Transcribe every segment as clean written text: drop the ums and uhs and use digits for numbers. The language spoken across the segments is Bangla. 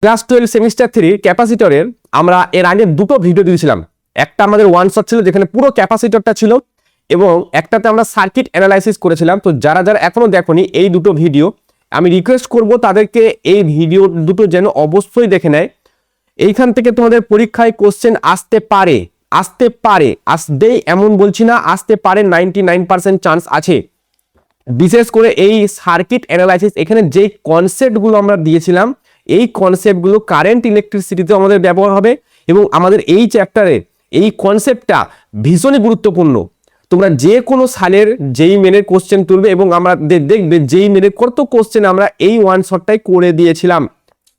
ক্লাস 12 সেমিস্টার 3 ক্যাপাসিটরের আমরা এর আগে দুটো ভিডিও দিয়েছিলাম। একটা আমাদের ওয়ান শট ছিল যেখানে পুরো ক্যাপাসিটরটা ছিল, এবং একটাতে আমরা সার্কিট অ্যানালাইসিস করেছিলাম। তো যারা যারা এখনো দেখোনি এই দুটো ভিডিও, আমি রিকোয়েস্ট করব তাদেরকে এই ভিডিও দুটো যেন অবশ্যই দেখে নেয়। এইখান থেকে তোমাদের পরীক্ষায় কোশ্চেন আসতে পারে, আসতেই এমন বলছি না, আসতে পারে, 99% চান্স আছে। বিশেষ করে এই সার্কিট অ্যানালাইসিস, এখানে যে কনসেপ্টগুলো আমরা দিয়েছিলাম এই কনসেপ্টগুলো কারেন্ট ইলেকট্রিসিটিতে আমাদের ব্যবহার হবে, এবং আমাদের এই চ্যাপ্টারে এই কনসেপ্টটা ভীষণই গুরুত্বপূর্ণ। তোমরা যে কোনো সালের যেই মেনের কোশ্চেন তুলবে এবং আমরা দেখবে যেই মেনের কত কোশ্চেন আমরা এই ওয়ান শটটাই করে দিয়েছিলাম।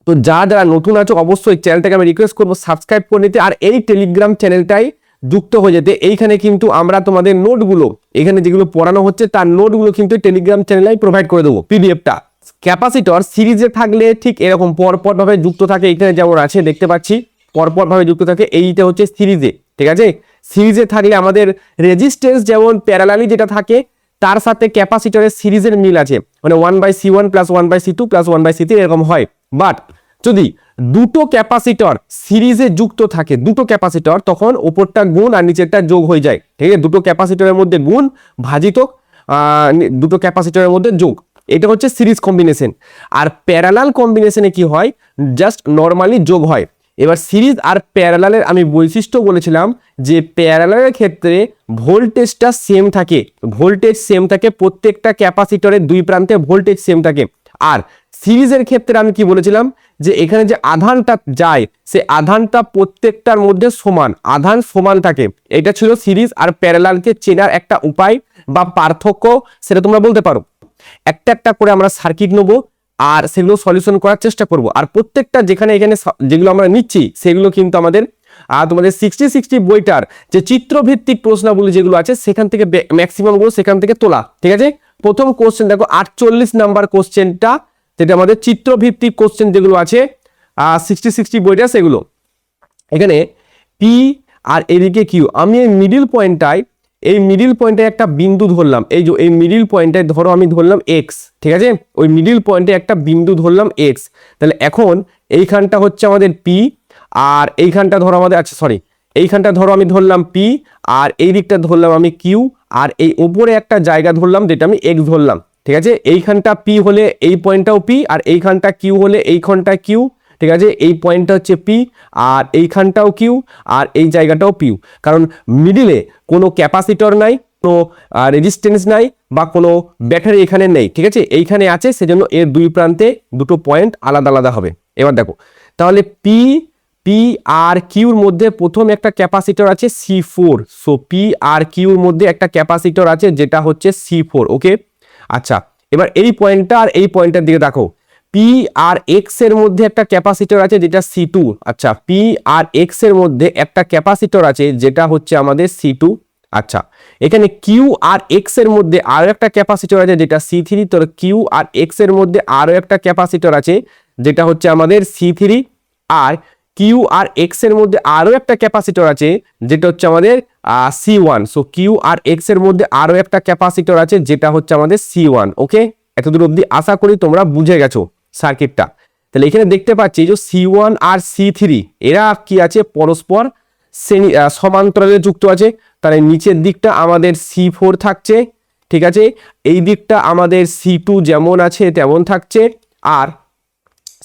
তো যারা নতুন আছো অবশ্যই চ্যানেলটাকে আমি রিকোয়েস্ট করবো সাবস্ক্রাইব করে নিতে, আর এই টেলিগ্রাম চ্যানেলটাই যুক্ত হয়ে যেতে। এইখানে কিন্তু আমরা তোমাদের নোটগুলো, এখানে যেগুলো পড়ানো হচ্ছে তার নোটগুলো কিন্তু টেলিগ্রাম চ্যানেলে প্রোভাইড করে দেবো, পিডিএফটা। ক্যাপাসিটর সিরিজে থাকলে ঠিক এরকম পরপর ভাবে যুক্ত থাকে, এখানে যেমন আছে দেখতে পাচ্ছি পরপর ভাবে যুক্ত থাকে। এইটা হচ্ছে সিরিজে, ঠিক আছে। সিরিজে থাকলে আমাদের রেজিস্ট্যান্স যেমন প্যারালালি যেটা থাকে তার সাথে ক্যাপাসিটরের সিরিজের মিল আছে, মানে 1/C1 + 1/C2 + 1/C3 এরকম হয়। বাট যদি দুটো ক্যাপাসিটর সিরিজে যুক্ত থাকে, দুটো ক্যাপাসিটর, তখন উপরটা গুণ আর নিচেরটা যোগ হয়ে যায়, ঠিক আছে। দুটো ক্যাপাসিটরের মধ্যে গুণ ভাজিত দুটো ক্যাপাসিটরের মধ্যে যোগ, এটা হচ্ছে সিরিজ কম্বিনেশন। আর প্যারালাল কম্বিনেশনে কি হয়, জাস্ট নর্মালি যোগ হয়। এবার সিরিজ আর প্যারালালের আমি বৈশিষ্ট্য বলেছিলাম যে প্যারালালের ক্ষেত্রে ভোল্টেজটা সেম থাকে, প্রত্যেকটা ক্যাপাসিটরের দুই প্রান্তে ভোল্টেজ সেম থাকে। আর সিরিজের ক্ষেত্রে আমি কি বলেছিলাম, যে এখানে যে আধানটা যায় সে আধানটা প্রত্যেকটার মধ্যে আধান সমান থাকে। এটা ছিল সিরিজ আর প্যারালালকে চেনার একটা উপায় বা পার্থক্য, সেটা তোমরা বলতে পারো। একটা একটা করে আমরা সার্কিট নেবো আর সেগুলো সলিউশন করার চেষ্টা করব। আর প্রত্যেকটা এখানে যেগুলো আমরা নিচ্ছি সেগুলো কিন্তু আমাদের তোমাদের 60 বইটার যে চিত্রভিত্তিক প্রশ্নগুলি যেগুলো আছে সেখান থেকে ম্যাক্সিমাম গুলো সেখান থেকে তোলা, ঠিক আছে। প্রথম কোশ্চেন দেখো 48 নাম্বার কোশ্চেনটা, যেটা আমাদের চিত্রভিত্তিক কোশ্চেন যেগুলো আছে 60 বইটা, সেগুলো এখানে পি আর এদিকে কিউ। আমি এই মিডিল পয়েন্টে একটা বিন্দু ধরলাম, এই মিডিল পয়েন্টে ধরো আমি ধরলাম এক্স, ঠিক আছে। ওই মিডিল পয়েন্টে একটা বিন্দু ধরলাম এক্স। তাহলে এখন এইখানটা হচ্ছে আমাদের পি, আর এইখানটা ধরো আমাদের, আচ্ছা সরি, এইখানটা ধরো আমি ধরলাম পি, আর এই দিকটা ধরলাম আমি কিউ, আর এই উপরে একটা জায়গা ধরলাম যেটা আমি এক্স ধরলাম, ঠিক আছে। এইখানটা পি হলে এই পয়েন্টটাও পি, আর এইখানটা কিউ হলে এইখানটা কিউ, ঠিক আছে। এই পয়েন্টটা হচ্ছে পি, আর এইখানটাও কিউ, আর এই জায়গাটাও পিউ। কারণ মিডিলে কোনো ক্যাপাসিটর নাই, কোনো রেজিস্ট্যান্স নাই, বা কোনো ব্যাটারি এখানে নেই, ঠিক আছে। এইখানে আছে, সেজন্য এর দুই প্রান্তে দুটো পয়েন্ট আলাদা আলাদা হবে। এবার দেখো তাহলে পি আর কিউর মধ্যে প্রথম একটা ক্যাপাসিটর আছে C4। সো পি আর কিউর মধ্যে একটা ক্যাপাসিটর আছে যেটা হচ্ছে C4, ওকে। আচ্ছা, এবার এই পয়েন্টটা আর এই পয়েন্টের দিকে দেখো, পি আর এক্স এর মধ্যে একটা ক্যাপাসিটর আছে যেটা C2। আচ্ছা, পি আর এক্স এর মধ্যে একটা ক্যাপাসিটর আছে যেটা হচ্ছে আমাদের C2। আচ্ছা, এখানে কিউ আর এক্স এর মধ্যে আরো একটা ক্যাপাসিটর আছে যেটা C3। তো কিউ আর এক্স এর মধ্যে আরো একটা ক্যাপাসিটর আছে যেটা হচ্ছে আমাদের C3, আর কিউ আর এক্স এর মধ্যে আরো একটা ক্যাপাসিটর আছে যেটা হচ্ছে আমাদের C1। So Q R x এর মধ্যে আরো একটা ক্যাপাসিটর আছে যেটা হচ্ছে আমাদের C1, ওকে। এতদূর অবধি আশা করি তোমরা বুঝে গেছো সার্কিটটা। তাহলে এখানে দেখতে পাচ্ছি যে C1 আর C3 এরা কি আছে, পরস্পর সমান্তরালে যুক্ত আছে। তাহলে নিচের দিকটা আমাদের C4 থাকছে, ঠিক আছে। এই দিকটা আমাদের C2 যেমন আছে তেমন থাকছে, আর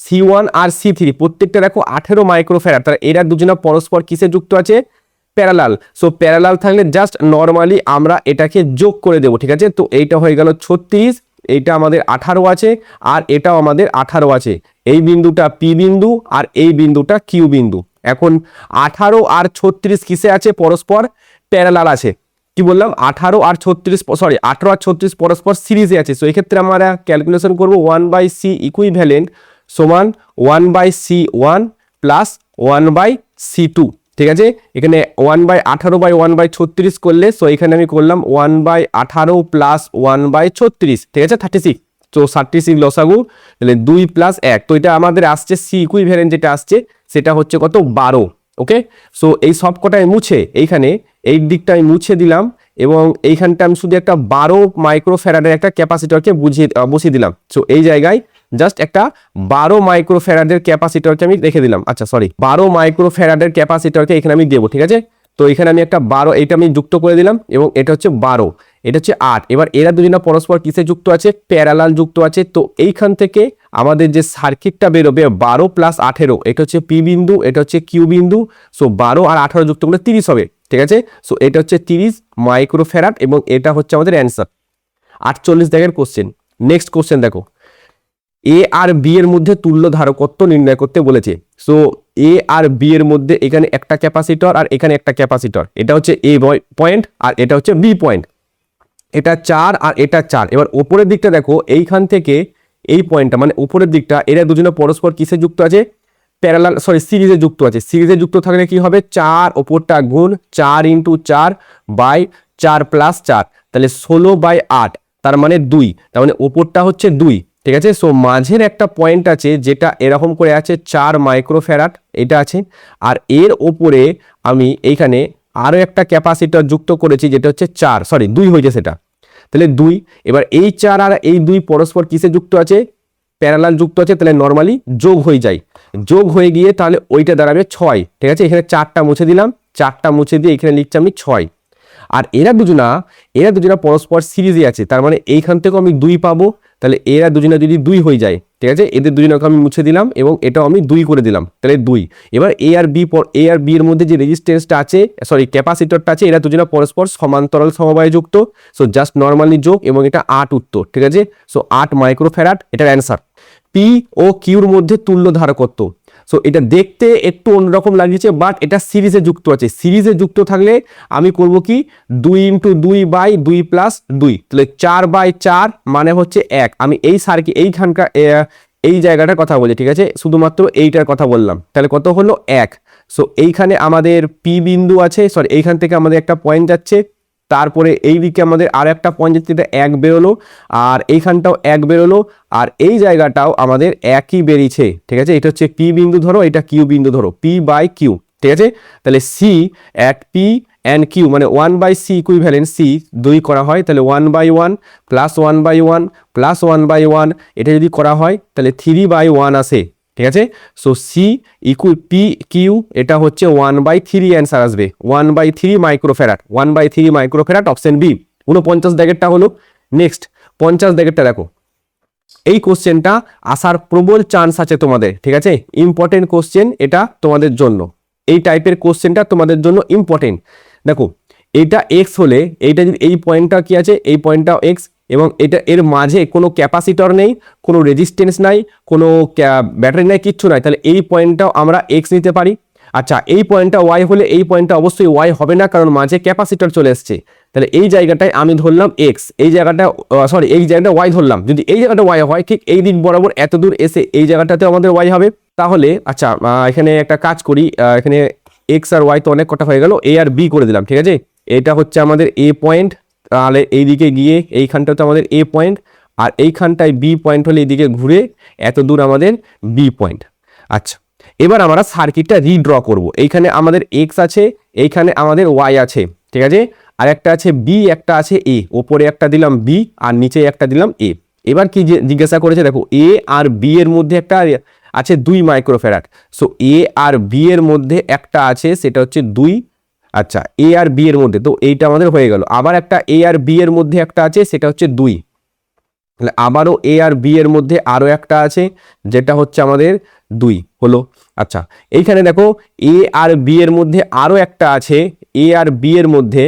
C1 আর C3 প্রত্যেকটা দেখো 18 মাইক্রোফ্যারাড। তাহলে এরা দুজনা পরস্পর কিসে যুক্ত আছে, প্যারালাল। সো প্যারালাল থাকলে জাস্ট নর্মালি আমরা এটাকে যোগ করে দেবো, ঠিক আছে। তো এইটা হয়ে গেল 36, এইটা আমাদের 18 আছে, আর এটাও আমাদের 18 আছে। এই বিন্দুটা পি বিন্দু আর এই বিন্দুটা কিউ বিন্দু। এখন 18 আর 36 কিসে আছে, পরস্পর প্যারালাল আছে। কি বললাম, 18 আর 36 পরস্পর সিরিজে আছে। সো এই ক্ষেত্রে আমরা ক্যালকুলেশন করবো 1/C ইকুইভ্যালেন্ট সমান 1/C1 প্লাস 1/C2, ঠিক আছে। এখানে 1/18/1/36 করলে, সো এখানে আমি করলাম 1/18 প্লাস 1/36, ঠিক আছে, 36। তো 36 লসাগু, তাহলে 2 প্লাস 1। তো এটা আমাদের আসছে সি ইকুইভ্যালেন্ট, যেটা আসছে সেটা হচ্ছে কত, 12, ওকে। সো এই সব কটাই মুছে এইখানে এই দিকটা আমি মুছে দিলাম, এবং এইখানটা আমি শুধু একটা 12 মাইক্রোফ্যারাডের একটা ক্যাপাসিটরকে বসিয়ে দিলাম। সো এই জায়গায় জাস্ট একটা 12 মাইক্রোফ্যারাডের ক্যাপাসিটরকে আমি রেখে দিলাম। আচ্ছা সরি, 12 মাইক্রোফ্যারাডের ক্যাপাসিটরকে এখানে আমি দেবো, ঠিক আছে। তো এখানে আমি একটা 12 এটা আমি যুক্ত করে দিলাম এবং এটা হচ্ছে 12, এটা হচ্ছে 8। এবার এরা দুজনা পরস্পর কিসে যুক্ত আছে? প্যারালাল যুক্ত আছে। তো এইখান থেকে আমাদের যে সার্কিটটা বেরোবে 12 + 18, এটা হচ্ছে পি বিন্দু, এটা হচ্ছে কিউ বিন্দু। সো 12 আর 18 যুক্ত করলে 30 হবে, ঠিক আছে। সো এটা হচ্ছে 30 মাইক্রোফ্যারাড এবং এটা হচ্ছে আমাদের অ্যান্সার। 48 দাগের কোশ্চেন। নেক্সট কোশ্চেন দেখো, এ আর বি এর মধ্যে তুল্য ধারকত্ব নির্ণয় করতে বলেছে। সো এ আর বি এর মধ্যে এখানে একটা ক্যাপাসিটর আর এখানে একটা ক্যাপাসিটর, এটা হচ্ছে এ পয়েন্ট আর এটা হচ্ছে বি পয়েন্ট, এটা 4 আর এটা 4। এবার উপরের দিকটা দেখো, এইখান থেকে এই পয়েন্টটা মানে উপরের দিকটা, এরা দুজনে পরস্পর কিসে যুক্ত আছে? প্যারালাল সিরিজে যুক্ত আছে। সিরিজে যুক্ত থাকলে কি হবে? 4 ওপরটা গুণ 4 × 4 বাই 4 + 4, তাহলে 16/8, তার মানে 2, তার মানে উপরটা হচ্ছে 2, ঠিক আছে। সো মাঝের একটা পয়েন্ট আছে যেটা এরকম করে আছে 4 মাইক্রোফ্যারাড, এটা আছে। আর এর ওপরে আমি এইখানে আরও একটা ক্যাপাসিটর যুক্ত করেছি যেটা হচ্ছে 2 হয়েছে সেটা, তাহলে 2। এবার এই 4 আর এই 2 পরস্পর কিসে যুক্ত আছে? প্যারালাল যুক্ত আছে, তাহলে নর্মালি যোগ হয়ে যায়। যোগ হয়ে গিয়ে তাহলে ওইটা দাঁড়াবে 6, ঠিক আছে। এখানে 4টা মুছে দিলাম, 4টা মুছে দিয়ে এখানে লিখছি আমি 6। আর এরা দুজনা পরস্পর সিরিজে আছে, তার মানে এইখান থেকেও আমি 2 পাবো। তাহলে এরা দুজনা যদি 2 হয়ে যায়, ঠিক আছে, এদের দুজনকে আমি মুছে দিলাম এবং এটাও আমি 2 করে দিলাম, তাহলে 2। এবার এ আর বি এর মধ্যে যে রেজিস্ট্যান্সটা আছে, ক্যাপাসিটরটা আছে, এরা দুজনা পরস্পর সমান্তরাল সমবায়ে যুক্ত। সো জাস্ট নর্মালি যোগ এবং এটা 8 উত্তর, ঠিক আছে। সো 8 মাইক্রোফ্যারাড এটার অ্যান্সার। পি ও কিউর মধ্যে তুল্য ধারকত্ব। সো এটা দেখতে একটু অন্যরকম লাগিয়েছে, বাট এটা সিরিজে যুক্ত আছে। সিরিজে যুক্ত থাকলে আমি করব কি 2 × 2/2 + 2, তাহলে 4/4 মানে হচ্ছে 1। আমি এই এইখানকার এই জায়গাটার কথা বলি, ঠিক আছে, শুধুমাত্র এইটার কথা বললাম, তাহলে কত হলো? 1। সো এইখানে আমাদের পি বিন্দু আছে, এইখান থেকে আমাদের একটা পয়েন্ট যাচ্ছে, তারপরে এই দিকে আমাদের আর একটা পয়েন্ট যাচ্ছে, এটা 1 বেরোলো, আর এইখানটাও 1 বেরোলো, আর এই জায়গাটাও আমাদের একই বেরিয়েছে, ঠিক আছে। এটা হচ্ছে পি বিন্দু ধরো, এটা কিউ বিন্দু ধরো, P/Q, ঠিক আছে। তাহলে C at P and Q মানে 1/c ইকুইভ্যালেন্ট সি 2 করা হয়, তাহলে 1/1 + 1/1 + 1/1, এটা যদি করা হয় তাহলে 3/1 আসে, ঠিক আছে। সো সি পি কিউ এটা হচ্ছে 1/3 অ্যান্সার আসবে, 1/3 মাইক্রোফ্যারাড, 1/3 মাইক্রোফ্যারাড, অপশন বি। 49 দাগেরটা হলো। নেক্সট 50 দাগেরটা দেখো, এই কোশ্চেনটা আসার প্রবল চান্স আছে তোমাদের, ঠিক আছে। ইম্পর্টেন্ট কোশ্চেন এটা তোমাদের জন্য, এই টাইপের কোশ্চেনটা তোমাদের জন্য ইম্পর্টেন্ট। দেখো এটা এক্স হলে এইটা যদি এই পয়েন্টটা কি আছে, এই পয়েন্টটাও এক্স, এবং এটা এর মাঝে কোনো ক্যাপাসিটর নেই, কোনো রেজিস্ট্যান্স নাই, কোনো ব্যাটারি নাই, কিচ্ছু নাই, তাহলে এই পয়েন্টটাও আমরা এক্স নিতে পারি। আচ্ছা এই পয়েন্টটা ওয়াই হলে এই পয়েন্টটা অবশ্যই ওয়াই হবে না, কারণ মাঝে ক্যাপাসিটর চলে এসছে। তাহলে এই জায়গাটায় আমি ধরলাম এক্স, এই জায়গাটা এই জায়গাটা ওয়াই ধরলাম। যদি এই জায়গাটা ওয়াই হয়, ঠিক এই দিক বরাবর এত দূর এসে এই জায়গাটাতে আমাদের ওয়াই হবে। তাহলে আচ্ছা এখানে একটা কাজ করি, এখানে এক্স আর ওয়াই তো অনেক কটা হয়ে গেল, এ আর বি করে দিলাম, ঠিক আছে। এটা হচ্ছে আমাদের এ পয়েন্ট, তাহলে এইদিকে গিয়ে এইখানটাতে আমাদের এ পয়েন্ট, আর এইখানটায় বি পয়েন্ট হলে এইদিকে ঘুরে এত দূর আমাদের বি পয়েন্ট। আচ্ছা এবার আমরা সার্কিটটা রিড্র করব। এইখানে আমাদের এক্স আছে, এইখানে আমাদের ওয়াই আছে, ঠিক আছে। আর একটা আছে বি, একটা আছে এ, ওপরে একটা দিলাম বি আর নিচে একটা দিলাম এ। এবার কি জিজ্ঞাসা করেছে দেখো, এ আর বি এর মধ্যে একটা আছে 2 মাইক্রোফ্যারাড। সো এ আর বি এর মধ্যে একটা আছে, সেটা হচ্ছে 2। আচ্ছা এ আর বি এর মধ্যে, তো এইটা আমাদের হয়ে গেল। আবার একটা এ আর বি এর মধ্যে একটা আছে, সেটা হচ্ছে 2, তাহলে আবারও এ আর বি এর মধ্যে আরও একটা আছে, যেটা হচ্ছে আমাদের 2 হলো। আচ্ছা এইখানে দেখো এ আর বি এর মধ্যে আরও একটা আছে, এ আর বি এর মধ্যে,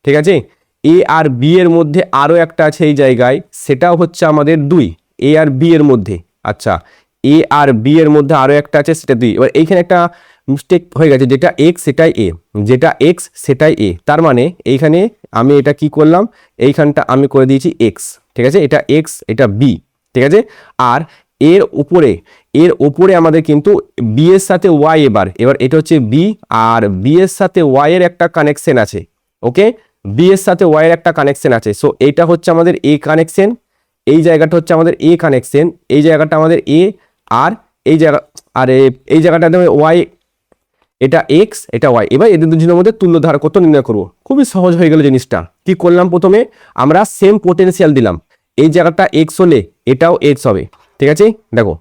ঠিক আছে, এ আর বি এর মধ্যে আরও একটা আছে এই জায়গায়, সেটাও হচ্ছে আমাদের 2 এ আর বি এর মধ্যে। আচ্ছা এ আর বি এর মধ্যে আরও একটা আছে, সেটা 2। এবার এইখানে একটা মিস্টেক হয়ে গেছে, যেটা এক্স সেটাই এ, যেটা এক্স সেটাই এ, তার মানে এইখানে আমি এটা কি করলাম, এইখানটা আমি করে দিয়েছি এক্স, ঠিক আছে, এটা এক্স এটা বি, ঠিক আছে। আর এর উপরে আমাদের কিন্তু বি এর সাথে ওয়াই, এবার এটা হচ্ছে বি, আর বি এর সাথে ওয়াই এর একটা কানেকশন আছে, ওকে, বি এর সাথে ওয়াই এর একটা কানেকশন আছে। সো এটা হচ্ছে আমাদের এ কানেকশন, এই জায়গাটা হচ্ছে আমাদের এ কানেকশন, এই জায়গাটা আমাদের এ, আর এই জায়গা, আর এই জায়গাটা ওয়াই, এটা এক্স এটা ওয়াই। এবার এদের দুজনের মধ্যে তুল্য ধারকত্ব নির্ণয় করব। খুবই সহজ হয়ে গেল জিনিসটা। কি করলাম, প্রথমে আমরা সেম পোটেনশিয়াল দিলাম, এই জায়গাটা এক্স হলে এটাও এক্স হবে, ঠিক আছে, দেখো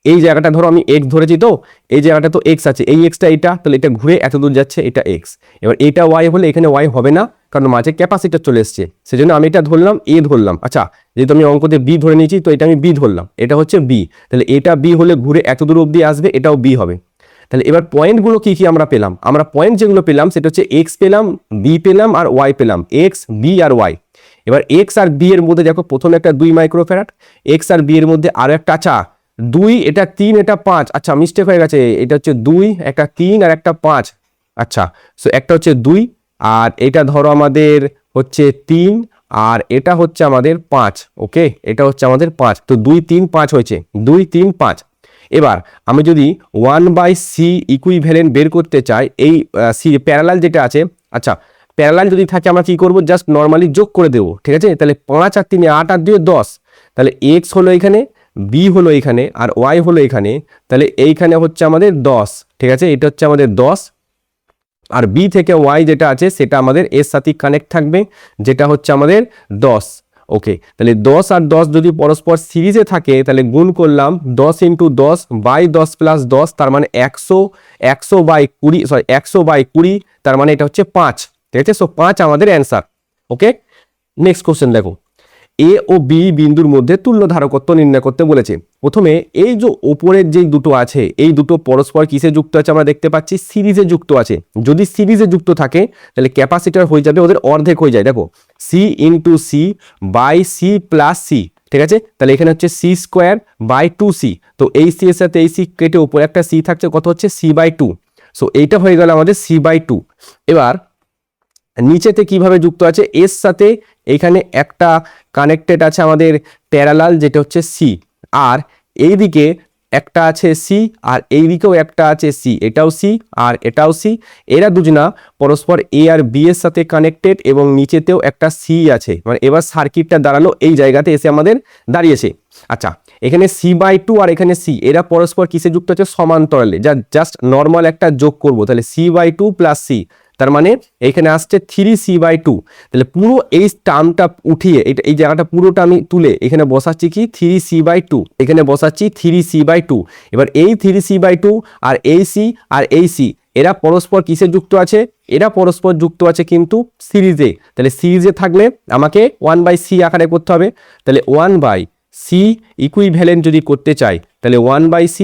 এই জায়গাটা ধরো আমি এক্স ধরেছি, তো এই জায়গাটা তো এক্স আছে, এই এক্সটা এটা, তাহলে এটা ঘুরে এত দূর যাচ্ছে, এটা এক্স। এবার এটা ওয়াই হলে এখানে ওয়াই হবে না, কারণ মাঝে ক্যাপাসিটর চলে এসছে, সেজন্য আমি এটা ধরলাম এ ধরলাম। আচ্ছা, যেহেতু আমি অঙ্কতে বি ধরে নিয়েছি, তো এটা আমি বি ধরলাম, এটা হচ্ছে বি, তাহলে এটা বি হলে ঘুরে এত দূর অবধি আসবে, এটাও বি হবে। তাহলে এবার পয়েন্টগুলো কি কি আমরা পেলাম, আমরা পয়েন্ট যেগুলো পেলাম সেটা হচ্ছে এক্স পেলাম, বি পেলাম আর ওয়াই পেলাম, এক্স বি আর ওয়াই। এবার এক্স আর বি এর মধ্যে দেখো প্রথমে একটা 2 মাইক্রোফ্যারাড, এক্স আর বি এর মধ্যে আরো একটা, আচ্ছা 2, এটা 3, এটা 5, আচ্ছা মিস্টেক হয়ে গেছে, এটা হচ্ছে 2, একটা 3 আর একটা 5। আচ্ছা, সো একটা হচ্ছে 2 আর এটা ধরো আমাদের হচ্ছে 3 আর এটা হচ্ছে আমাদের 5। ওকে, এটা হচ্ছে আমাদের 5, তো 2 3 5 হয়েছে, 2 3 5। এবার আমি যদি 1/c ইকুইভ্যালেন্ট বের করতে চাই, এই সি প্যারালাল যেটা আছে, আচ্ছা প্যারালাল যদি থাকে আমরা কি করব, জাস্ট নর্মালি যোগ করে দেবো, ঠিক আছে। তাহলে 5 আর 3 8 আর 2 10, তাহলে এক্স হলো এখানে, বি হলো এখানে আর ওয়াই হলো এখানে, তাহলে এইখানে হচ্ছে আমাদের 10, ঠিক আছে, এটা হচ্ছে আমাদের 10। আর বি থেকে ওয়াই যেটা আছে সেটা আমাদের এর সাথে কানেক্ট থাকবে, যেটা হচ্ছে আমাদের 10। ওকে, তাহলে 10 আর 10 যদি পরস্পর সিরিজে থাকে তাহলে গুণ করলাম 10 ইন্টু 10 বাই 10 প্লাস 10, তার মানে 100, 100/20, সরি 100/20, তার মানে এটা হচ্ছে 5, ঠিক আছে। সো 5 আমাদের অ্যান্সার। ওকে, নেক্সট কোশ্চেন দেখো, এ ও বি বিন্দুর মধ্যে তুল্য ধারকত্ব নির্ণয় করতে বলেছে। প্রথমে এই যে উপরের যে দুটো আছে, এই দুটো পরস্পর কিসে যুক্ত আছে আমরা দেখতে পাচ্ছি, সিরিজে যুক্ত আছে। যদি সিরিজে যুক্ত থাকে তাহলে ক্যাপাসিটর হয়ে যাবে ওদের অর্ধেক হয়ে যায়, দেখো C into C by C plus C, ঠিক আছে। তাহলে এখানে হচ্ছে সি স্কোয়ার বাই 2c, তো এই সি এর সাথে এই সি কেটে উপরে একটা সি থাকছে, কত হচ্ছে c/2। সো এইটা হয়ে গেল আমাদের c/2। এবার নিচেতে কিভাবে যুক্ত আছে, এর সাথে এখানে একটা কানেক্টেড আছে আমাদের প্যারালাল, যেটা হচ্ছে সি, আর এইদিকে একটা আছে সি আর এইদিকেও একটা আছে সি, এটাও সি আর এটাও সি, এরা দুজনা পরস্পর এ আর বি এর সাথে কানেক্টেড এবং নিচেতেও একটা সি আছে। মানে এবার সার্কিটটা দাঁড়ালো এই জায়গাতে এসে আমাদের দাঁড়িয়েছে। আচ্ছা, এখানে c/2 আর এখানে সি, এরা পরস্পর কিসে যুক্ত আছে, সমান্তরালে, যা জাস্ট নর্মাল একটা যোগ করব, তাহলে c/2 প্লাস সি, তার মানে এখানে আসছে 3c/2। তাহলে পুরো এই টার্মটা উঠিয়ে এই জায়গাটা পুরোটা আমি তুলে এখানে বসাচ্ছি কি 3c/2, এখানে বসাচ্ছি 3c/2। এবার এই 3c/2 আর এই সি আর এই সি, এরা পরস্পর কিসে যুক্ত আছে, এরা পরস্পর যুক্ত আছে কিন্তু সিরিজে। তাহলে সিরিজে থাকলে আমাকে 1/c আকারে করতে হবে, তাহলে 1/c ইকুইভ্যালেন্ট যদি করতে চাই তাহলে 1/c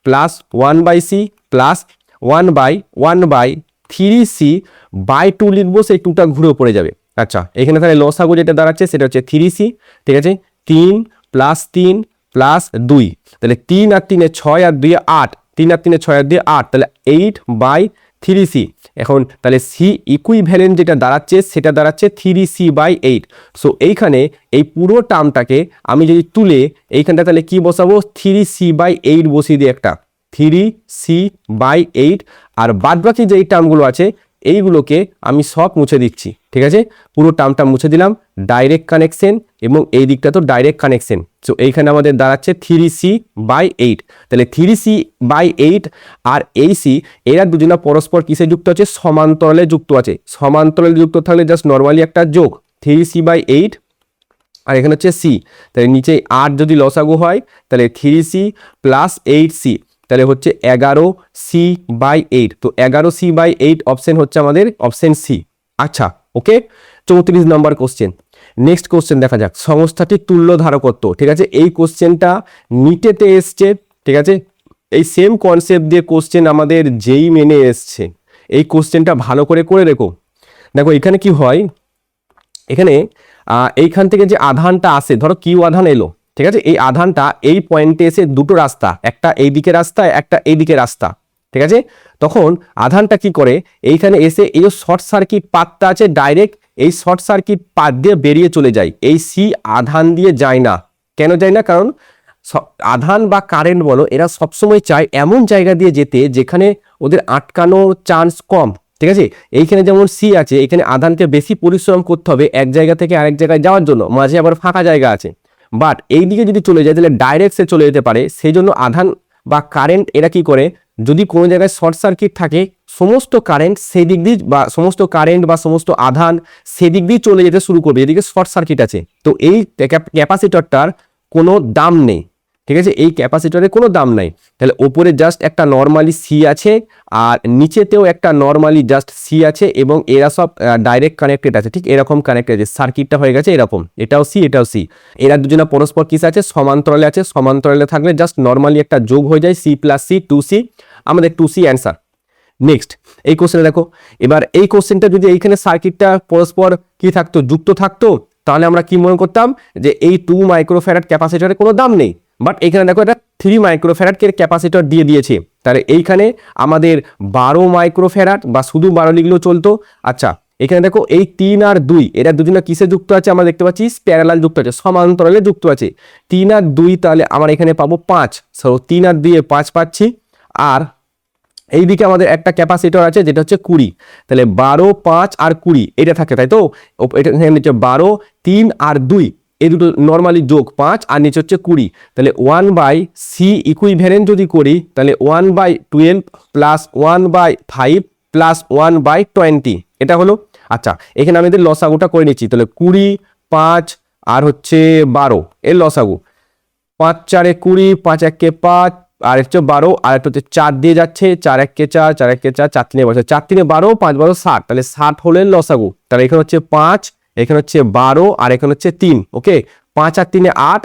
plus 1/c plus 1/3c/2 লিখবো, সেই 2টা ঘুরে পড়ে যাবে। আচ্ছা, এখানে তাহলে লসাগু যেটা দাঁড়াচ্ছে সেটা হচ্ছে 3c, ঠিক আছে, 3 প্লাস 3 প্লাস 2, তাহলে 3 আর 3 6 আর 2 8, 3 আর 3 6 আর 2 8, তাহলে 8/3c। এখন তাহলে সি ইকুইভ্যালেন্ট যেটা দাঁড়াচ্ছে সেটা দাঁড়াচ্ছে 3c/8। সো এইখানে এই পুরো টার্মটাকে আমি যদি তুলে এইখানটা তাহলে কি বসাবো, 3c/8 বসিয়ে দিই একটা, 3c/8, আর বাদবাকি যে এই টার্মগুলো আছে এইগুলোকে আমি সব মুছে দিচ্ছি, ঠিক আছে। পুরো টার্মটা মুছে দিলাম, ডাইরেক্ট কানেকশন এবং এই দিকটা তো ডাইরেক্ট কানেকশন। সো এইখানে আমাদের দাঁড়াচ্ছে 3c/8। তাহলে 3c/8 আর এই সি, এরা দুজনা পরস্পর কিসে যুক্ত আছে, সমান্তরালে যুক্ত আছে। সমান্তরালে যুক্ত থাকলে জাস্ট নর্মালি একটা যোগ 3c/8 আর এখানে হচ্ছে সি, তাহলে নিচে 8 যদি লসাগু হয় তাহলে 3c প্লাস 8c, তাহলে হচ্ছে 11c/8। তো 11c/8 অপশন হচ্ছে আমাদের অপশন সি। আচ্ছা, ওকে, 34 নম্বর কোশ্চেন। নেক্সট কোশ্চেন দেখা যাক, সংস্থাটির তুল্য ধারকত্ব, ঠিক আছে। এই কোশ্চেনটা নিটেতে এসছে, ঠিক আছে। এই সেম কনসেপ্ট দিয়ে কোশ্চেন আমাদের যেই মেনে এসছে, এই কোশ্চেনটা ভালো করে করে রেখো। দেখো এখানে কি হয়, এখানে এইখান থেকে যে আধানটা আসে, ধরো কিউ আধান এলো, ঠিক আছে, এই আধানটা এই পয়েন্টে এসে দুটো রাস্তা, একটা এইদিকে রাস্তা একটা এইদিকে রাস্তা, ঠিক আছে। তখন আধানটা কি করে, এইখানে এসে এই শর্ট সার্কিট পাথটা আছে ডাইরেক্ট এই শর্ট সার্কিট পাথ দিয়ে বেরিয়ে চলে যায়, এই সি আধান দিয়ে যায় না। কেন যায় না, কারণ আধান বা কারেন্ট বলো, এরা সবসময় চায় এমন জায়গা দিয়ে যেতে যেখানে ওদের আটকানোর চান্স কম, ঠিক আছে। এইখানে যেমন সি আছে, এখানে আধানকে বেশি পরিশ্রম করতে হবে এক জায়গা থেকে আরেক জায়গায় যাওয়ার জন্য, মাঝে আবার ফাঁকা জায়গা আছে। বাট এই দিকে যদি চলে যায় তাহলে ডাইরেক্ট সে চলে যেতে পারে। সেই জন্য আধান বা কারেন্ট এরা কি করে, যদি কোনো জায়গায় শর্ট সার্কিট থাকে সমস্ত কারেন্ট সেদিক দিয়ে বা সমস্ত কারেন্ট বা সমস্ত আধান সেদিক দিয়ে চলে যেতে শুরু করবে যেদিকে শর্ট সার্কিট আছে। তো এই ক্যাপাসিটরটার কোনো দাম নেই, ঠিক আছে, এই ক্যাপাসিটরের কোনো দাম নাই। তাহলে ওপরে জাস্ট একটা নর্মালি সি আছে আর নিচেতেও একটা নর্মালি জাস্ট সি আছে এবং এরা সব ডাইরেক্ট কানেক্টেড আছে, ঠিক এরকম কানেক্টেড আছে, সার্কিটটা হয়ে গেছে এরকম, এটাও সি এটাও সি, এরা দুজনা পরস্পর কিস আছে, সমান্তরালে আছে, সমান্তরালে থাকলে জাস্ট নর্মালি একটা যোগ হয়ে যায়, সি প্লাস সি 2C, আমাদের 2C অ্যান্সার। নেক্সট এই কোশ্চেনে দেখো, এবার এই কোশ্চেনটা যদি এইখানে সার্কিটটা পরস্পর কি থাকতো, যুক্ত থাকতো, তাহলে আমরা কি মনে করতাম যে এই 2 মাইক্রোফ্যারাড ক্যাপাসিটরের কোনো দাম নেই, বাট এখানে দেখো এটা 3 মাইক্রোফ্যারাড ক্যাপাসিটর দিয়ে দিয়েছে, তাহলে এইখানে আমাদের 12 মাইক্রোফ্যারাড বা শুধু 12 লিখলেও চলতো। আচ্ছা এখানে দেখো এই 3 আর 2 এরা দুজনে কিসে যুক্ত আছে, আমরা দেখতে পাচ্ছি প্যারালাল যুক্ত আছে, সমান্তরালে যুক্ত আছে, 3 আর 2 তাহলে আমরা এখানে পাবো 5, সো 3 আর 2 5 পাচ্ছি। আর এইদিকে আমাদের একটা ক্যাপাসিটর আছে যেটা হচ্ছে 20, তাহলে 12 5 আর 20 এটা থাকে, তাই তো, এটা নিচে 12 3 আর 2 এই দুটো নর্মালি যোগ 5 আর নিচে হচ্ছে 20, তাহলে 1/c ইকুইভ্যালেন্ট যদি করি তাহলে 1/12 প্লাস 1/5 প্লাস 1/20 এটা হলো। আচ্ছা এখানে আমি লসাগুটা করে নিচ্ছি, তাহলে 20 5 আর হচ্ছে 12 এর লসাগু, 5 4 20, 5 1 5 আর হচ্ছে 12 আর একটা হচ্ছে 4 দিয়ে যাচ্ছে, 4 1 4 4 1 4 4 3 বসে, 4 3 12 5 12 60, তাহলে 60 হলো লসাগু, তাহলে এখানে হচ্ছে 5 এখানে হচ্ছে 12 আর এখানে হচ্ছে 3, ওকে 5 আর 3 8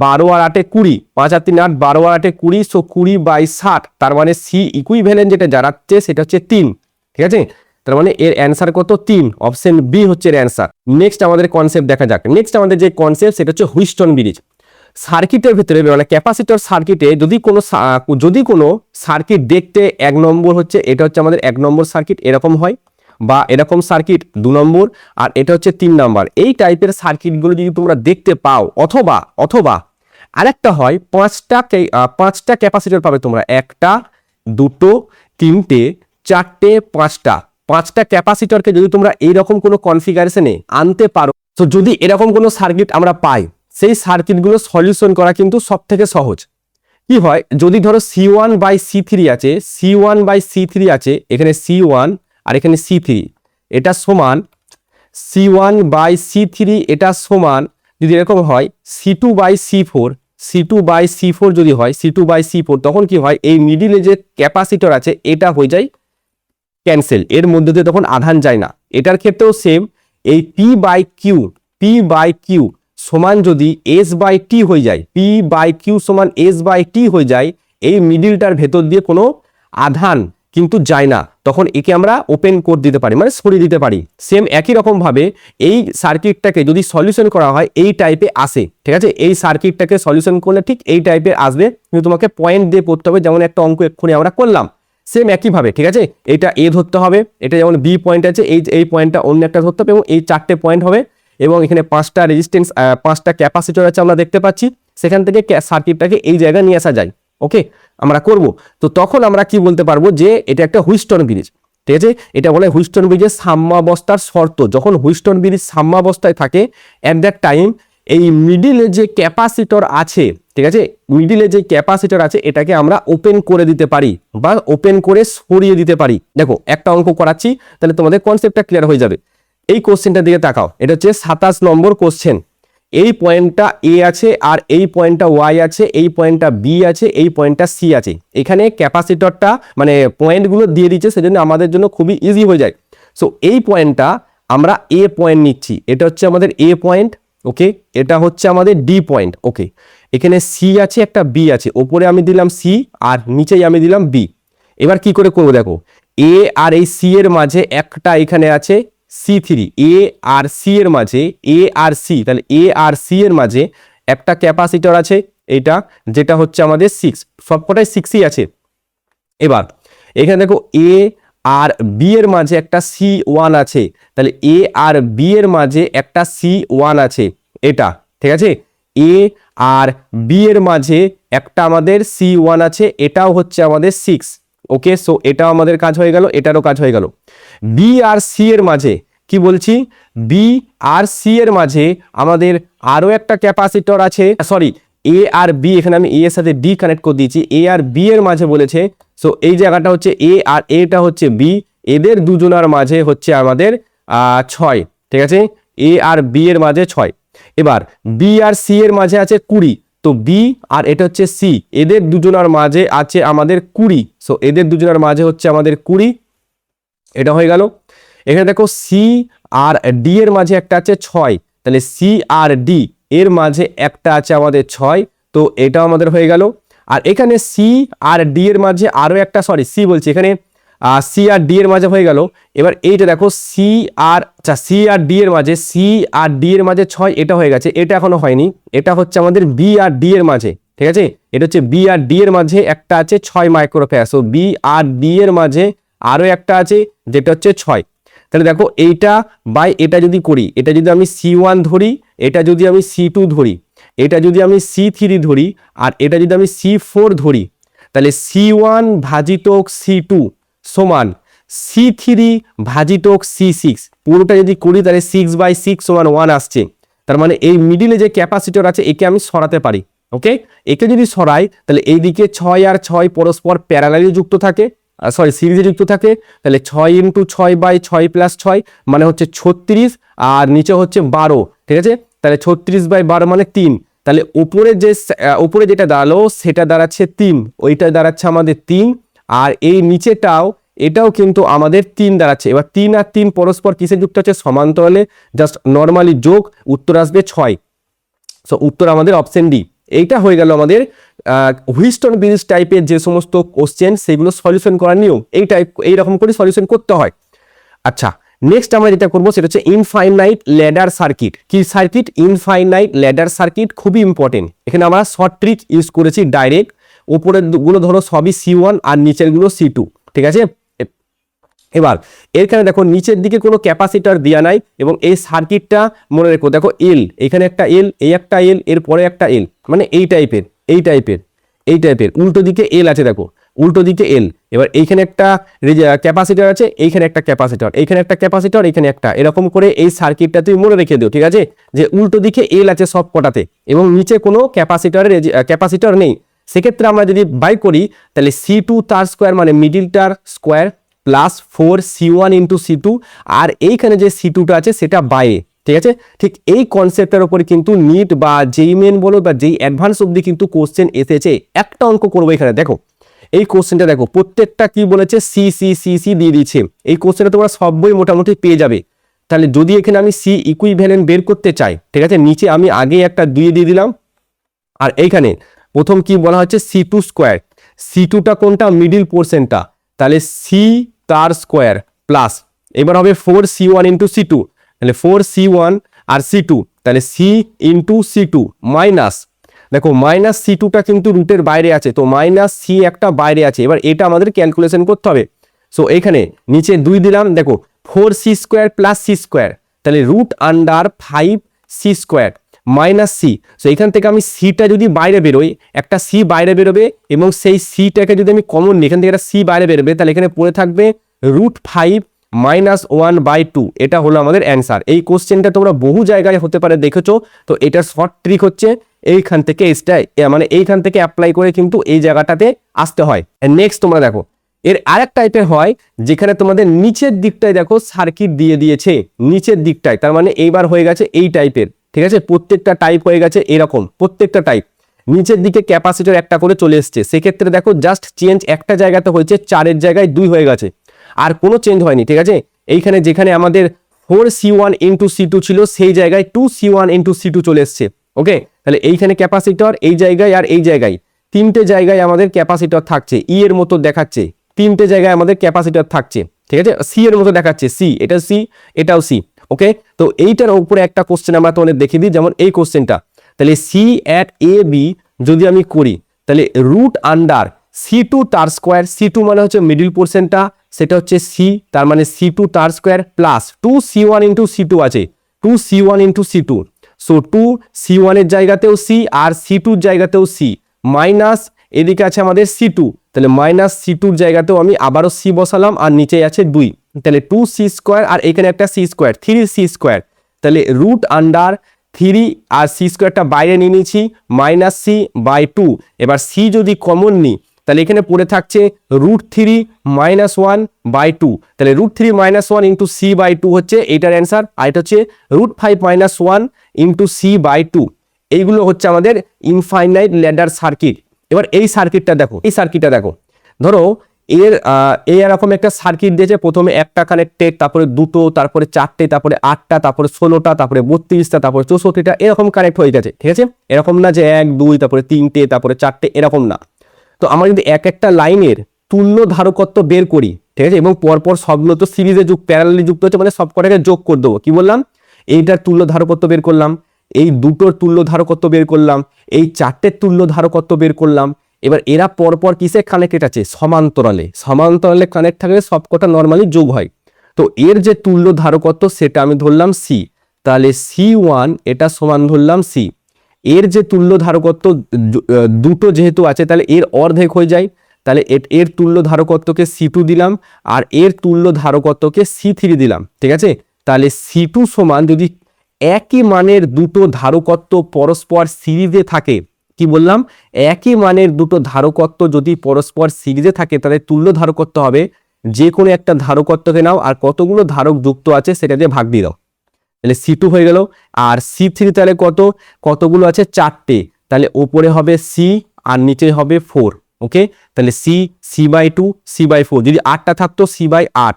12 আর 8 20, 5 আর 3 8 12 আর 8 20, সো 20/60, তার মানে সি ইকুইভ্যালেন্ট যেটা দাঁড়াচ্ছে সেটা হচ্ছে 3, ঠিক আছে, তার মানে এর অ্যান্সার কত 3, অপশন বি হচ্ছে এর অ্যান্সার। নেক্সট আমাদের কনসেপ্ট দেখা যাক, নেক্সট আমাদের যে কনসেপ্ট সেটা হচ্ছে হুইস্টন ব্রিজ। সার্কিটের ভিতরে মানে ক্যাপাসিটর সার্কিটে যদি কোনো সার্কিট দেখতে 1 নম্বর হচ্ছে, এটা হচ্ছে আমাদের 1 নম্বর সার্কিট এরকম হয়, বা এরকম সার্কিট 2 নম্বর আর এটা হচ্ছে 3 নম্বর, এই টাইপের সার্কিটগুলো যদি তোমরা দেখতে পাও, অথবা আরেকটা হয় 5টা ক্যাপাসিটর পাবে তোমরা, 1টা 2টো 3টে 4টে 5টা ক্যাপাসিটরকে যদি তোমরা এইরকম কোনো কনফিগারেশনে আনতে পারো, তো যদি এরকম কোনো সার্কিট আমরা পাই, সেই সার্কিটগুলো সলিউশন করা কিন্তু সব থেকে সহজ। কি হয়, যদি ধরো C1/C3 আছে, C1/C3 আছে, এখানে C1 আর এখানে C3, এটা সমান C1/C3, এটা সমান যদি এরকম হয় C2/C4 যদি হয় C2/C4, তখন কি হয়, এই মিডিলে যে ক্যাপাসিটর আছে এটা হয়ে যায় ক্যান্সেল, এর মধ্যে দিয়ে তখন আধান যায় না। এটার ক্ষেত্রেও সেম, এই P/Q সমান যদি S/T হয়ে যায়, P/Q সমান S/T হয়ে যায়, এই মিডিলটার ভেতর দিয়ে কোনো আধান কিন্তু যায় না, তখন একে আমরা ওপেন করে দিতে পারি, মানে সরিয়ে দিতে পারি। সেম একই রকম ভাবে এই সার্কিটটাকে যদি সলিউশন করা হয় এই টাইপে আসে, ঠিক আছে, এই সার্কিটটাকে সলিউশন করলে ঠিক এই টাইপের আসবে, কিন্তু তোমাকে পয়েন্ট দিয়ে করতে হবে, যেমন একটা অঙ্ক এক্ষুনি আমরা করলাম, সেম একইভাবে, ঠিক আছে, এটা এ ধরতে হবে, এটা যেমন বি পয়েন্ট আছে, এই পয়েন্টটা অন্য একটা ধরতে হবে, এবং এই 4টে পয়েন্ট হবে, এবং এখানে 5টা রেজিস্ট্যান্স 5টা ক্যাপাসিটর আছে আমরা দেখতে পাচ্ছি, সেখান থেকে সার্কিটটাকে এই জায়গায় নিয়ে আসা যায়, ওকে আমরা করব। তো তখন আমরা কি বলতে পারবো যে এটা একটা হুইস্টন ব্রিজ, ঠিক আছে, এটা বলে হুইস্টন ব্রিজের সাম্যাবস্থার শর্ত। যখন হুইস্টন ব্রিজ সাম্যাবস্থায় থাকে, অ্যাট দ্যাট টাইম এই মিডিলে যে ক্যাপাসিটর আছে, ঠিক আছে, মিডিলে যে ক্যাপাসিটর আছে এটাকে আমরা ওপেন করে দিতে পারি বা ওপেন করে সরিয়ে দিতে পারি। দেখো একটা অঙ্ক করাচ্ছি, তাহলে তোমাদের কনসেপ্টটা ক্লিয়ার হয়ে যাবে। এই কোশ্চেনটার দিকে তাকাও, এটা হচ্ছে 27 নম্বর কোশ্চেন। এই পয়েন্টটা এ আছে আর এই পয়েন্টটা ওয়াই আছে, এই পয়েন্টটা বি আছে, এই পয়েন্টটা সি আছে। এখানে ক্যাপাসিটরটা মানে পয়েন্টগুলো দিয়ে দিচ্ছে, সেজন্য আমাদের জন্য খুবই ইজি হয়ে যায়। সো এই পয়েন্টটা আমরা এ পয়েন্ট নিচ্ছি, এটা হচ্ছে আমাদের এ পয়েন্ট, ওকে, এটা হচ্ছে আমাদের ডি পয়েন্ট, ওকে, এখানে সি আছে একটা বি আছে, ওপরে আমি দিলাম সি আর নিচেই আমি দিলাম বি। এবার কি করে করবো দেখো, এ আর এই সি এর মাঝে একটা এখানে আছে C3, এ আর সি এর মাঝে, এ আর সি, তাহলে এ আর সি এর মাঝে একটা ক্যাপাসিটর আছে, এটা যেটা হচ্ছে আমাদের 6, সবকটাই 6ই আছে। এবার এখানে দেখো এ আর বি এর মাঝে একটা C1 আছে, তাহলে এ আর বি এর মাঝে একটা C1 আছে, এটা ঠিক আছে, এ আর বি এর মাঝে একটা আমাদের C1 আছে, এটাও হচ্ছে আমাদের 6, ওকে, সো এটাও আমাদের কাজ হয়ে গেল, এটারও কাজ হয়ে গেল। বি আর সি এর মাঝে কি বলছি, বি আর সি এর মাঝে আমাদের আরো একটা ক্যাপাসিটর আছে, সরি এ আর বি, এখানে আমি এ এর সাথে ডি কানেক্ট করে দিয়েছি, এ আর বি এর মাঝে বলেছে, সো এই জায়গাটা হচ্ছে এ আর এটা হচ্ছে বি, এদের দুজনের মাঝে হচ্ছে আমাদের 6, ঠিক আছে, এ আর বি এর মাঝে 6। এবার বি আর সি এর মাঝে আছে 20, তো বি আর এটা হচ্ছে সি, এদের দুজনের মাঝে আছে আমাদের 20। সো এদের দুজনের মাঝে হচ্ছে আমাদের 20, এটা হয়ে গেল। এখানে দেখো সি আর ডি এর মাঝে একটা আছে 6, তাহলে সি আর ডি এর মাঝে একটা আছে আমাদের 6, তো এটা আমাদের হয়ে গেল। আর এখানে সি আর ডি এর মাঝে আরো একটা, সি বলছি এখানে, সি আর ডি এর মাঝে হয়ে গেল। এবার এইটা দেখো সি আর ডি এর মাঝে, 6, এটা হয়ে গেছে, এটা এখনো হয়নি। এটা হচ্ছে আমাদের বি আর ডি এর মাঝে, ঠিক আছে, এটা হচ্ছে বি আর ডি এর মাঝে একটা আছে 6 মাইক্রোফ্যারাড। সো বি আর ডি এর মাঝে আরো একটা আছে যেটা হচ্ছে 6। তাহলে দেখো এইটা বাই এটা যদি করি, এটা যদি আমি C1 ধরি, এটা যদি আমি C2 ধরি, এটা যদি আমি C3 ধরি, আর এটা যদি আমি C4 ধরি, তাহলে C1 ভাজিতক C2 সমান C3 ভাজিতক C6, পুরোটা যদি করি তাহলে 6/6 সমান 1 আসছে। তার মানে এই মিডিলে যে ক্যাপাসিটর আছে একে আমি সরাতে পারি। ওকে, একে যদি সরাই তাহলে এইদিকে 6 আর 6 পরস্পর প্যারালালি যুক্ত থাকে, সিরিজে যুক্ত থাকে। তাহলে 6 × 6/6 + 6 মানে হচ্ছে 36, আর নিচে হচ্ছে 12, ঠিক আছে। তাহলে 36/12 মানে 3। তাহলে উপরে যেটা দাঁড়ালো সেটা দাঁড়াচ্ছে 3, ওইটা দাঁড়াচ্ছে আমাদের 3, আর এই নিচেটাও এটাও কিন্তু আমাদের 3 দাঁড়াচ্ছে। এবার 3 আর 3 পরস্পর কিসে যুক্ত হচ্ছে? সমান্তরালে, জাস্ট নর্মালি যোগ, উত্তর আসবে 6। সো উত্তর আমাদের অপশন ডি। এইটা হয়ে গেল আমাদের হুইস্টন ব্রিজ টাইপের যে সমস্ত কোশ্চেন সেগুলো সলিউশন করার নিয়ম, এইরকম করে সলিউশন করতে হয়। আচ্ছা, নেক্সট আমরা যেটা করবো সেটা হচ্ছে ইনফাইনাইট ল্যাডার সার্কিট। কি সার্কিট? ইনফাইনাইট ল্যাডার সার্কিট, খুবই ইম্পর্টেন্ট। এখানে আমরা শর্ট ট্রিক ইউজ করেছি ডাইরেক্ট, উপরের গুলো ধরো সবই C1 আর নিচের গুলো C2, ঠিক আছে। এবার এখানে দেখো নিচের দিকে কোনো ক্যাপাসিটর দেওয়া নাই, এবং এই সার্কিটটা মনে রেখো, দেখো এল, এখানে একটা এল, এই একটা এল, এরপরে একটা এল, মানে এই টাইপের উল্টো দিকে এল আছে, দেখো উল্টো দিকে এল। এবার এইখানে একটা ক্যাপাসিটর আছে, এইখানে একটা ক্যাপাসিটর, এইখানে একটা ক্যাপাসিটর, এখানে একটা, এরকম করে এই সার্কিটটা তুমি মনে রেখে দিও, ঠিক আছে, যে উল্টো দিকে এল আছে সব কটাতে, এবং নিচে কোনো ক্যাপাসিটর নেই। সেক্ষেত্রে আমরা যদি বাই করি তাহলে C2 তার স্কোয়ার মানে মিডিলটার স্কোয়ার প্লাস 4C1 × C2, আর এইখানে যে C2টা আছে সেটা বাইরে, ঠিক আছে। ঠিক এই কনসেপ্টের উপরে কিন্তু নিট বা যেই মেন বলো বা যেই অ্যাডভান্স অবধি কিন্তু কোশ্চেন এসেছে। একটা অঙ্ক করবো এখানে, দেখো এই কোশ্চেনটা দেখো, প্রত্যেকটা কি বলেছে, সি সি সি সি দিয়ে দিচ্ছে। এই কোশ্চেনটা তোমরা সব বই মোটামুটি পেয়ে যাবে। তাহলে যদি এখানে আমি সি ইকুইভ্যালেন্ট বের করতে চাই, ঠিক আছে, নিচে আমি আগে একটা 2 দিয়ে দিলাম, আর এইখানে প্রথম কি বলা হচ্ছে C2 স্কোয়ার, C2টা কোনটা? মিডিল পোর্শনটা, তাহলে সি তার স্কোয়ার প্লাস, এবার হবে 4C1 × C2, তাহলে 4C1 আর C2, তাহলে C × C2 মাইনাস, দেখো মাইনাস C2টা কিন্তু রুটের বাইরে আছে, তো মাইনাস C একটা বাইরে আছে। এবার এটা আমাদের ক্যালকুলেশন করতে হবে। সো এখানে নিচে 2 দিলাম, দেখো 4C² + C², তাহলে √5C² মাইনাস C। সো এখান থেকে আমি সিটা যদি বাইরে বেরোই, একটা C বাইরে বেরোবে, এবং সেই সিটাকে যদি আমি কমন নিই, এখান থেকে একটা C বাইরে বেরোবে, তাহলে এখানে পড়ে থাকবে √5 - 1/2। এটা হলো আমাদের অ্যান্সার। এই কোশ্চেনটা তোমরা বহু জায়গায় হতে পারে দেখেছো, তো এটা শর্ট ট্রিক হচ্ছে এইখান থেকে, মানে এইখান থেকে অ্যাপ্লাই করে কিন্তু এই জায়গাটাতে আসতে হয়। নেক্সট তোমরা দেখো, এর আরেক টাইপের হয় যেখানে তোমাদের নিচের দিকটায় দেখো সার্কিট দিয়ে দিয়েছে, নিচের দিকটায়, তার মানে এইবার হয়ে গেছে এই টাইপের, ঠিক আছে, প্রত্যেকটা টাইপ হয়ে গেছে এরকম, প্রত্যেকটা টাইপ নিচের দিকে ক্যাপাসিটর একটা করে চলে এসছে। সেক্ষেত্রে দেখো জাস্ট চেঞ্জ একটা জায়গাতে হয়েছে, 4-এর জায়গায় 2 হয়ে গেছে, আর কোনো চেঞ্জ হয়নি, ঠিক আছে। এইখানে যেখানে আমাদের 4C1 × C2 ছিল সেই জায়গায় 2C1 × C2 চলে এসছে। ওকে, তাহলে এইখানে ক্যাপাসিটর এই জায়গায় আর এই জায়গায়, 3টে জায়গায় আমাদের ক্যাপাসিটর থাকছে, ই এর মতো দেখাচ্ছে, 3টে জায়গায় আমাদের ক্যাপাসিটর থাকছে, ঠিক আছে, সি এর মতো দেখাচ্ছে, সি, এটা সি, এটাও সি। ওকে, তো এইটার উপরে একটা কোশ্চেন আমরা তোমাদের দেখিয়ে দিই, যেমন এই কোশ্চেনটা। তাহলে সি অ্যাট এ বি যদি আমি করি, তাহলে √C2 তার স্কোয়ার, C2 মানে হচ্ছে মিডিল পোর্শনটা, সেটা হচ্ছে সি, তার মানে C2 তার স্কোয়ার প্লাস 2C1 × C2 আছে, 2C1 × C2, সো 2C1 এর জায়গাতেও সি আর C2 জায়গাতেও সি, মাইনাস এদিকে আছে আমাদের C2, তাহলে মাইনাস C2 জায়গাতেও আমি আবারও সি বসালাম, আর নিচে আছে 2, তাহলে 2C² আর এখানে একটা C², 3C², তাহলে √3 আর C²টা বাইরে নিয়ে নিয়েছি, -C/2। এবার সি যদি কমন নিই তাহলে এখানে পড়ে থাকছে √3 - 1/2, তাহলে √3 - 1 × C/2 হচ্ছে এটার অ্যান্সার, আর এটা হচ্ছে √5 - 1 × C/2। এইগুলো হচ্ছে আমাদের ইনফাইনাইট ল্যাডার সার্কিট। এবার এই সার্কিটটা দেখো, ধরো এরকম একটা সার্কিট দিয়েছে, প্রথমে একটা কানেক্টেড, তারপরে দুটো, তারপরে চারটে, তারপরে 8টা, তারপরে 16টা, তারপরে 32টা, তারপরে 64টা, এরকম কানেক্ট হয়ে গেছে। ঠিক আছে, এরকম না যে 1 2 তারপরে 3টে, তারপরে 4টে, এরকম না। তো আমরা যদি এক একটা লাইনের তুল্য ধারকত্ব বের করি, ঠিক আছে, এবং পরপর সবগুলো তো সিরিজে প্যারালালি যুক্ত হচ্ছে, মানে সবকটাকে যোগ করে দেবো। কি বললাম, এইটার তুল্য ধারকত্ব বের করলাম, এই দুটোর তুল্য ধারকত্ব বের করলাম, এই 4টের তুল্য ধারকত্ব বের করলাম। এবার এরা পরপর কিসে কানেক্টেড আছে, সমান্তরালে কানেক্ট থাকলে সবকটা নর্মালি যোগ হয়। তো এর যে তুল্য ধারকত্ব সেটা আমি ধরলাম সি, তাহলে C1 এটা সমান ধরলাম সি। এর যে তুল্য ধারকত্ব দুটো যেহেতু আছে, তাহলে এর অর্ধেক হয়ে যায়, তাহলে এর তুল্য ধারকত্বকে C2 দিলাম, আর এর তুল্য ধারকত্বকে C3 দিলাম। ঠিক আছে, তাহলে C2 সমান, যদি একই মানের দুটো ধারকত্ব পরস্পর সিরিজে থাকে, কি বললাম, একই মানের দুটো ধারকত্ব যদি পরস্পর সিরিজে থাকে, তাহলে তুল্য ধারকত্ব হবে যে কোনো একটা ধারকত্বকে নাও আর কতগুলো ধারক যুক্ত আছে সেটা দিয়ে ভাগ দিয়ে দাও, তাহলে C2 হয়ে গেল। আর C3 তাহলে কতগুলো আছে, 4টে, তাহলে ওপরে হবে C আর নিচে হবে 4। ওকে, তাহলে C/2 C/4, যদি 8টা থাকতো C/8।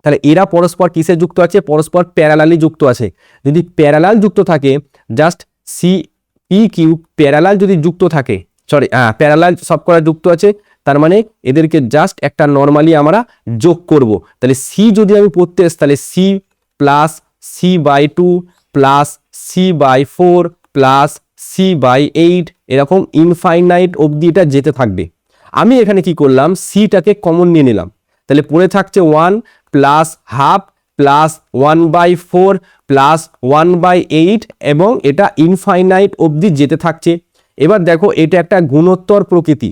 তাহলে এরা পরস্পর কিসে যুক্ত আছে, পরস্পর প্যারালালি যুক্ত আছে। যদি প্যারালাল যুক্ত থাকে, জাস্ট CP3 প্যারালাল যদি যুক্ত থাকে, প্যারালাল সবকটা যুক্ত আছে, তার মানে এদেরকে জাস্ট একটা নর্মালি আমরা যোগ করব। তাহলে C যদি আমি পড়তে আসি, তাহলে C plus C/2 plus C/4 plus C/8, এরকম ইনফাইনাইট অবধি এটা যেতে থাকবে। আমি এখানে কি করলাম, সিটাকে কমন নিয়ে নিলাম, তাহলে পড়ে থাকছে 1 প্লাস হাফ প্লাস 1/4 প্লাস 1/8, এবং এটা ইনফাইনাইট অবধি যেতে থাকছে। এবার দেখো, এটা একটা গুণোত্তর প্রকৃতি,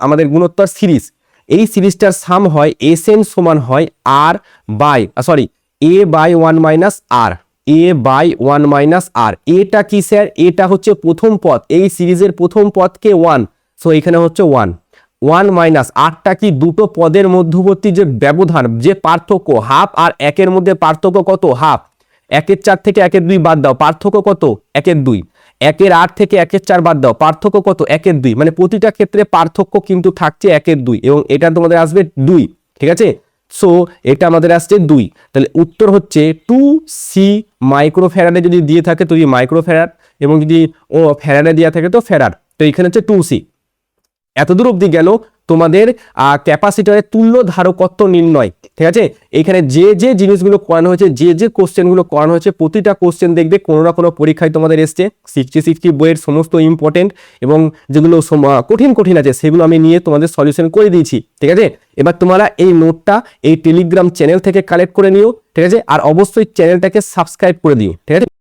আমাদের গুণোত্তর সিরিজ। এই সিরিজটার সাম হয় Sn সমান হয় A/1 মাইনাস আর, A/1 মাইনাস আর। এটা কি স্যার, এটা হচ্ছে প্রথম পদ, এই সিরিজের প্রথম পদকে 1, সো এখানে হচ্ছে 1 মাইনাস আরটা কি, দুটো পদের মধ্যবর্তী যে ব্যবধান, যে পার্থক্য, হাফ আর 1-এর মধ্যে পার্থক্য কত, হাফ। 1-এর 4 থেকে 1-এর 2 বাদ দাও, পার্থক্য কত, 1-এর 2। 1-এর 8 থেকে 1-এর 4 বাদ দাও, পার্থক্য কত, 1-এর 2। মানে প্রতিটা ক্ষেত্রে পার্থক্য কিন্তু থাকছে 1-এর 2, এবং এটা তোমাদের আসবে 2। ঠিক আছে, সো এটা আমাদের আসছে 2। তাহলে উত্তর হচ্ছে 2C মাইক্রোফ্যারাডে যদি দিয়ে থাকে তো মাইক্রোফ্যারাড, এবং যদি ফ্যারাডে দেওয়া থাকে তো ফ্যারাড। তো এখানে হচ্ছে 2C। এতদূর অবধি গেল তোমাদের ক্যাপাসিটরের তুল্য ধারকত্ব নির্ণয়। ঠিক আছে, এখানে যে জিনিসগুলো করানো হয়েছে, যে কোশ্চেনগুলো করানো হয়েছে, প্রতিটা কোশ্চেন দেখবে কোনো না কোনো পরীক্ষায় তোমাদের এসছে। 60 বইয়ের সমস্ত ইম্পর্টেন্ট এবং যেগুলো কঠিন আছে সেগুলো আমি নিয়ে তোমাদের সলিউশন করে দিয়েছি। ঠিক আছে, এবার তোমরা এই নোটটা এই টেলিগ্রাম চ্যানেল থেকে কালেক্ট করে নিও। ঠিক আছে, আর অবশ্যই চ্যানেলটাকে সাবস্ক্রাইব করে দিও। ঠিক আছে।